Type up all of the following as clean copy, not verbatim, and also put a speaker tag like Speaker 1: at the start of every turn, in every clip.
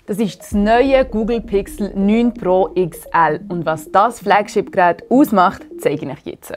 Speaker 1: Das ist das neue Google Pixel 9 Pro XL. Und was das Flagship-Gerät ausmacht, zeige ich euch jetzt.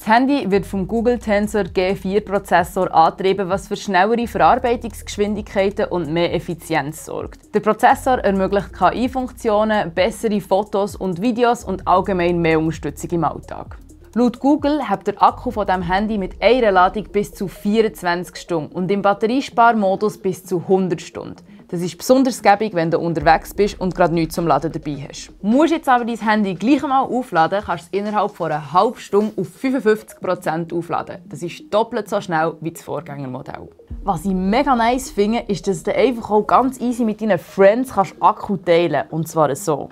Speaker 1: Das Handy wird vom Google Tensor G4 Prozessor angetrieben, was für schnellere Verarbeitungsgeschwindigkeiten und mehr Effizienz sorgt. Der Prozessor ermöglicht KI-Funktionen, bessere Fotos und Videos und allgemein mehr Unterstützung im Alltag. Laut Google hat der Akku von diesem Handy mit einer Ladung bis zu 24 Stunden und im Batteriesparmodus bis zu 100 Stunden. Das ist besonders gäbig, wenn du unterwegs bist und gerade nichts zum Laden dabei hast. Musst jetzt aber dein Handy gleich einmal aufladen, kannst du es innerhalb von einer halben Stunde auf 55% aufladen. Das ist doppelt so schnell wie das Vorgängermodell. Was ich mega nice finde, ist, dass du einfach auch ganz easy mit deinen Friends Akku teilen kannst. Und zwar so.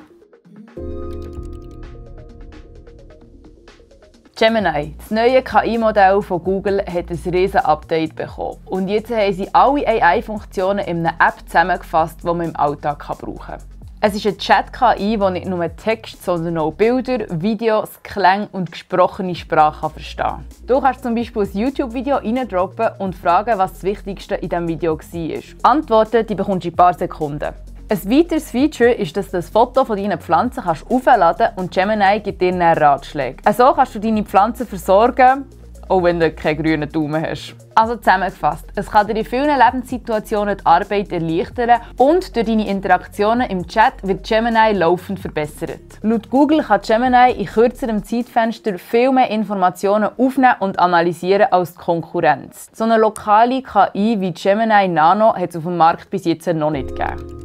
Speaker 1: Gemini, das neue KI-Modell von Google, hat ein riesen Update bekommen. Und jetzt haben sie alle AI-Funktionen in einer App zusammengefasst, die man im Alltag brauchen kann. Es ist eine Chat-KI, die nicht nur Text, sondern auch Bilder, Videos, Klänge und gesprochene Sprache verstehen kann. Du kannst zum Beispiel ein YouTube-Video reindroppen und fragen, was das Wichtigste in diesem Video war. Antworten die bekommst du in ein paar Sekunden. Ein weiteres Feature ist, dass du das Foto von deinen Pflanzen aufladen kannst und Gemini gibt dir dann Ratschläge. So kannst du deine Pflanzen versorgen, auch wenn du keinen grünen Daumen hast. Also zusammengefasst, es kann dir in vielen Lebenssituationen die Arbeit erleichtern und durch deine Interaktionen im Chat wird Gemini laufend verbessert. Laut Google kann Gemini in kürzerem Zeitfenster viel mehr Informationen aufnehmen und analysieren als die Konkurrenz. So eine lokale KI wie Gemini Nano hat es auf dem Markt bis jetzt noch nicht gegeben.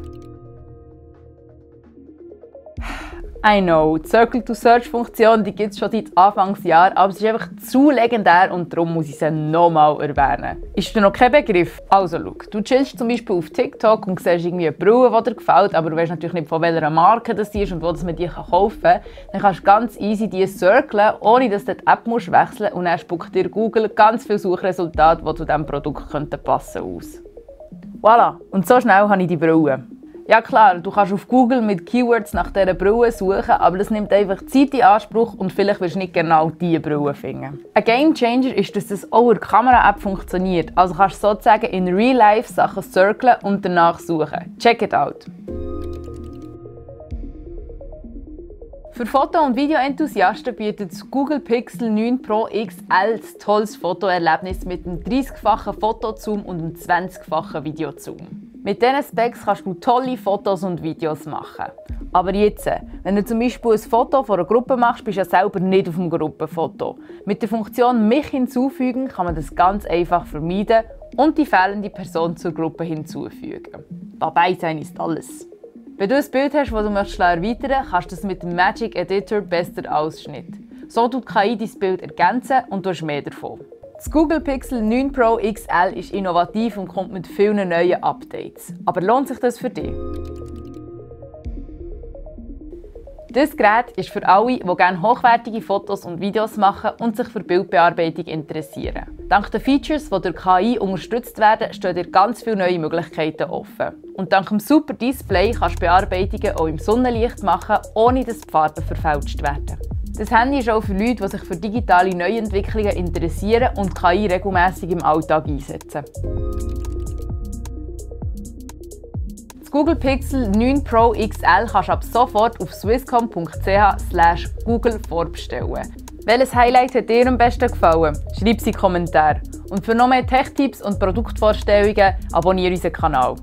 Speaker 1: I know, die Circle-to-Search-Funktion gibt es schon seit Anfangsjahr, aber sie ist einfach zu legendär und darum muss ich sie nochmal erwähnen. Ist dir noch kein Begriff? Also schau, du chillst zum Beispiel auf TikTok und siehst irgendwie eine Brille, die dir gefällt, aber du weißt natürlich nicht, von welcher Marke das ist und wo das man die kaufen kann. Dann kannst du ganz easy die circlen, ohne dass du die App wechseln musst und dann spuckt dir Google ganz viele Suchresultate, die zu diesem Produkt passen könnten, aus. Voilà, und so schnell habe ich die Brille. Ja klar, du kannst auf Google mit Keywords nach dieser Brille suchen, aber das nimmt einfach Zeit in Anspruch und vielleicht wirst du nicht genau diese Brille finden. Ein Gamechanger ist, dass das auch in der Kamera-App funktioniert, also kannst du sozusagen in Real Life Sachen circlen und danach suchen. Check it out! Für Foto- und Videoenthusiasten bietet das Google Pixel 9 Pro XL ein tolles Fotoerlebnis mit einem 30-fachen Fotozoom und einem 20-fachen Videozoom. Mit diesen Specs kannst du tolle Fotos und Videos machen. Aber jetzt, wenn du zum Beispiel ein Foto von einer Gruppe machst, bist du ja selber nicht auf dem Gruppenfoto. Mit der Funktion «Mich hinzufügen» kann man das ganz einfach vermeiden und die fehlende Person zur Gruppe hinzufügen. Dabei sein ist alles. Wenn du ein Bild hast, das du erweitern möchtest, kannst du es mit dem Magic Editor besser Ausschnitt. So tut die KI dein Bild ergänzen und du hast mehr davon. Das Google Pixel 9 Pro XL ist innovativ und kommt mit vielen neuen Updates. Aber lohnt sich das für dich? Dieses Gerät ist für alle, die gerne hochwertige Fotos und Videos machen und sich für Bildbearbeitung interessieren. Dank den Features, die durch KI unterstützt werden, stehen dir ganz viele neue Möglichkeiten offen. Und dank dem super Display kannst du Bearbeitungen auch im Sonnenlicht machen, ohne dass die Farben verfälscht werden. Das Handy ist auch für Leute, die sich für digitale Neuentwicklungen interessieren und KI regelmäßig im Alltag einsetzen. Das Google Pixel 9 Pro XL kannst du ab sofort auf swisscom.ch/google vorbestellen. Welches Highlight hat dir am besten gefallen? Schreib es in die Kommentare. Und für noch mehr Tech-Tipps und Produktvorstellungen abonniere unseren Kanal.